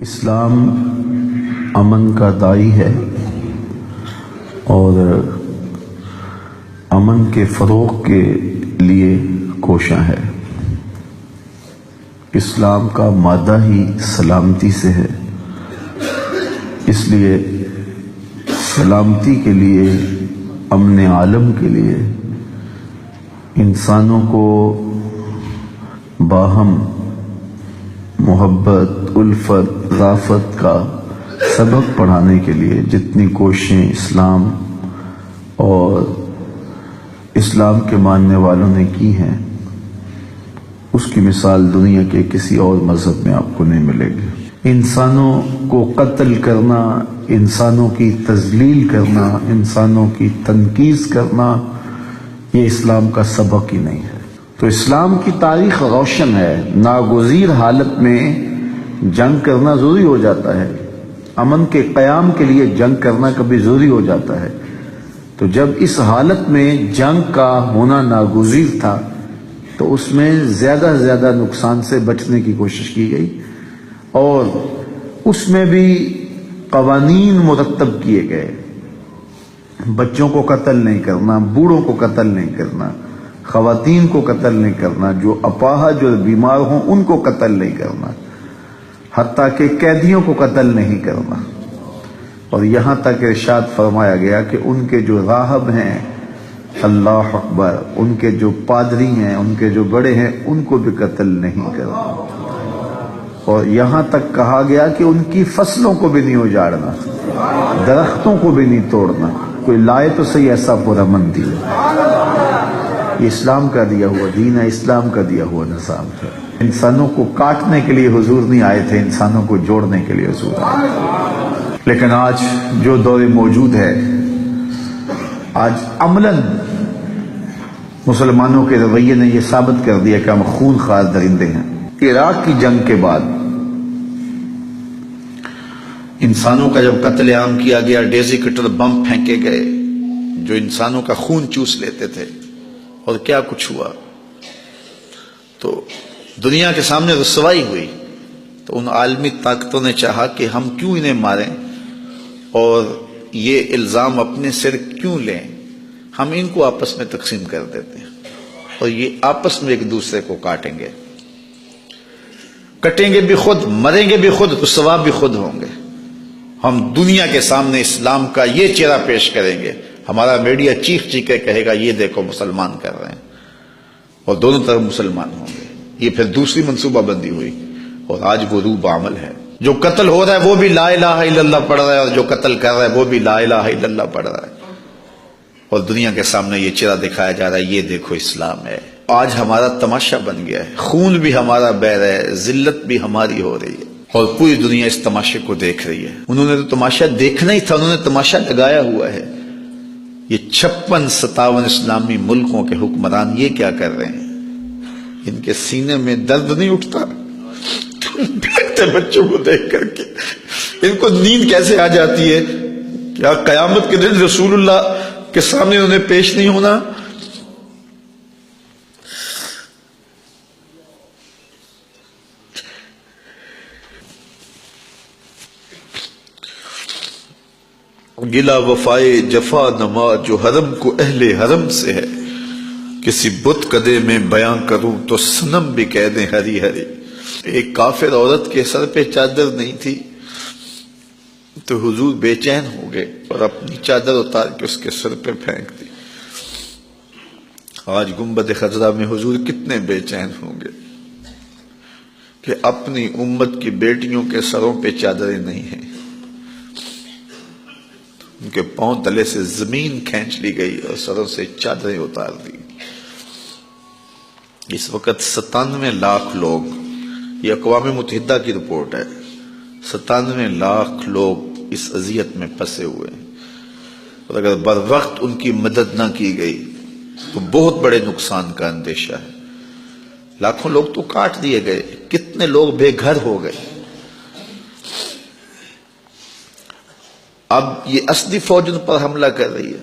اسلام امن کا داعی ہے اور امن کے فروغ کے لیے کوشاں ہے۔ اسلام کا مادہ ہی سلامتی سے ہے، اس لیے سلامتی کے لیے، امن عالم کے لیے انسانوں کو باہم محبت، الفت، رافت کا سبق پڑھانے کے لیے جتنی کوششیں اسلام اور اسلام کے ماننے والوں نے کی ہیں، اس کی مثال دنیا کے کسی اور مذہب میں آپ کو نہیں ملے گی۔ انسانوں کو قتل کرنا، انسانوں کی تذلیل کرنا، انسانوں کی تنقیص کرنا، یہ اسلام کا سبق ہی نہیں ہے۔ تو اسلام کی تاریخ روشن ہے۔ ناگزیر حالت میں جنگ کرنا ضروری ہو جاتا ہے، امن کے قیام کے لیے جنگ کرنا کبھی ضروری ہو جاتا ہے۔ تو جب اس حالت میں جنگ کا ہونا ناگزیر تھا تو اس میں زیادہ سے زیادہ نقصان سے بچنے کی کوشش کی گئی، اور اس میں بھی قوانین مرتب کیے گئے۔ بچوں کو قتل نہیں کرنا، بوڑھوں کو قتل نہیں کرنا، خواتین کو قتل نہیں کرنا، جو اپاہج اور بیمار ہوں ان کو قتل نہیں کرنا، حتیٰ کہ قیدیوں کو قتل نہیں کرنا۔ اور یہاں تک ارشاد فرمایا گیا کہ ان کے جو راہب ہیں، اللہ اکبر، ان کے جو پادری ہیں، ان کے جو بڑے ہیں، ان کو بھی قتل نہیں کرنا۔ اور یہاں تک کہا گیا کہ ان کی فصلوں کو بھی نہیں اجاڑنا، درختوں کو بھی نہیں توڑنا۔ کوئی لائے تو صحیح ایسا پرامن دین۔ یہ اسلام کا دیا ہوا دین ہے، اسلام کا دیا ہوا نظام ہے۔ انسانوں کو کاٹنے کے لیے حضور نہیں آئے تھے، انسانوں کو جوڑنے کے لیے حضور آئے تھے۔ لیکن آج جو دور موجود ہے، آج عملاً مسلمانوں کے رویے نے یہ ثابت کر دیا کہ ہم خون خوار درندے ہیں۔ عراق کی جنگ کے بعد انسانوں کا جب قتل عام کیا گیا، ڈیزی کٹر بم پھینکے گئے جو انسانوں کا خون چوس لیتے تھے، اور کیا کچھ ہوا، تو دنیا کے سامنے رسوائی ہوئی۔ تو ان عالمی طاقتوں نے چاہا کہ ہم کیوں انہیں ماریں اور یہ الزام اپنے سر کیوں لیں، ہم ان کو آپس میں تقسیم کر دیتے ہیں اور یہ آپس میں ایک دوسرے کو کاٹیں گے، کٹیں گے بھی خود، مریں گے بھی خود، رسوا بھی خود ہوں گے۔ ہم دنیا کے سامنے اسلام کا یہ چہرہ پیش کریں گے، ہمارا میڈیا چیخ چیخ کے کہے گا یہ دیکھو مسلمان کر رہے ہیں، اور دونوں طرف مسلمان ہوں گے۔ یہ پھر دوسری منصوبہ بندی ہوئی، اور آج وہ روح بعمل ہے۔ جو قتل ہو رہا ہے وہ بھی لا الہ الا اللہ پڑھ رہا ہے، اور جو قتل کر رہا ہے وہ بھی لا الہ الا اللہ پڑھ رہا ہے، اور دنیا کے سامنے یہ چہرہ دکھایا جا رہا ہے یہ دیکھو اسلام ہے۔ آج ہمارا تماشا بن گیا ہے، خون بھی ہمارا بہہ رہا ہے، ذلت بھی ہماری ہو رہی ہے، اور پوری دنیا اس تماشے کو دیکھ رہی ہے۔ انہوں نے تو تماشا دیکھنا ہی تھا، انہوں نے تماشا لگایا ہوا ہے۔ یہ 56-57 اسلامی ملکوں کے حکمران یہ کیا کر رہے ہیں؟ ان کے سینے میں درد نہیں اٹھتا بچوں کو دیکھ کر کے؟ ان کو نیند کیسے آ جاتی ہے؟ کیا قیامت کے دن رسول اللہ کے سامنے انہیں پیش نہیں ہونا؟ گلا وفائے جفا نما جو حرم کو اہل حرم سے ہے، کسی بت قدے میں بیاں کروں تو صنم بھی کہہ دیں ہری ہری۔ ایک کافر عورت کے سر پہ چادر نہیں تھی تو حضور بے چین ہو گئے اور اپنی چادر اتار کے اس کے سر پہ پھینک دی۔ آج گنبد خضرا میں حضور کتنے بے چین ہوں گے کہ اپنی امت کی بیٹیوں کے سروں پہ چادریں نہیں ہیں، ان کے پاؤں تلے سے زمین کھینچ لی گئی اور سروں سے چادریں اتار دی۔ اس وقت 97 لاکھ لوگ، یہ اقوام متحدہ کی رپورٹ ہے، 97 لاکھ لوگ اس اذیت میں پھنسے ہوئے ہیں، اور اگر بر وقت ان کی مدد نہ کی گئی تو بہت بڑے نقصان کا اندیشہ ہے۔ لاکھوں لوگ تو کاٹ دیے گئے، کتنے لوگ بے گھر ہو گئے۔ اب یہ اصلی فوج ان پر حملہ کر رہی ہے۔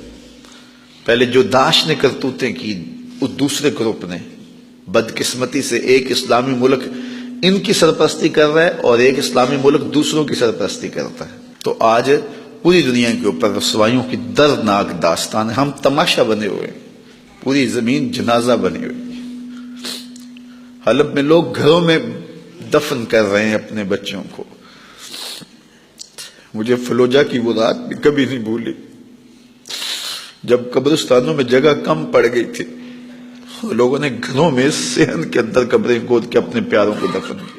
پہلے جو داعش نے کرتوتیں کی، اس دوسرے گروپ نے بدقسمتی سے ایک اسلامی ملک ان کی سرپرستی کر رہا ہے اور ایک اسلامی ملک دوسروں کی سرپرستی کرتا ہے. تو آج پوری دنیا کے اوپر رسوائیوں کی دردناک داستان ہے. ہم تماشا بنے ہوئے ہیں, پوری زمین جنازہ بنی ہوئی. حلب میں لوگ گھروں میں دفن کر رہے ہیں اپنے بچوں کو. مجھے فلوجہ کی وہ رات بھی کبھی نہیں بھولی جب قبرستانوں میں جگہ کم پڑ گئی تھی, لوگوں نے گھروں میں صحن کے اندر قبریں کھود کے اپنے پیاروں کو دفن کیا.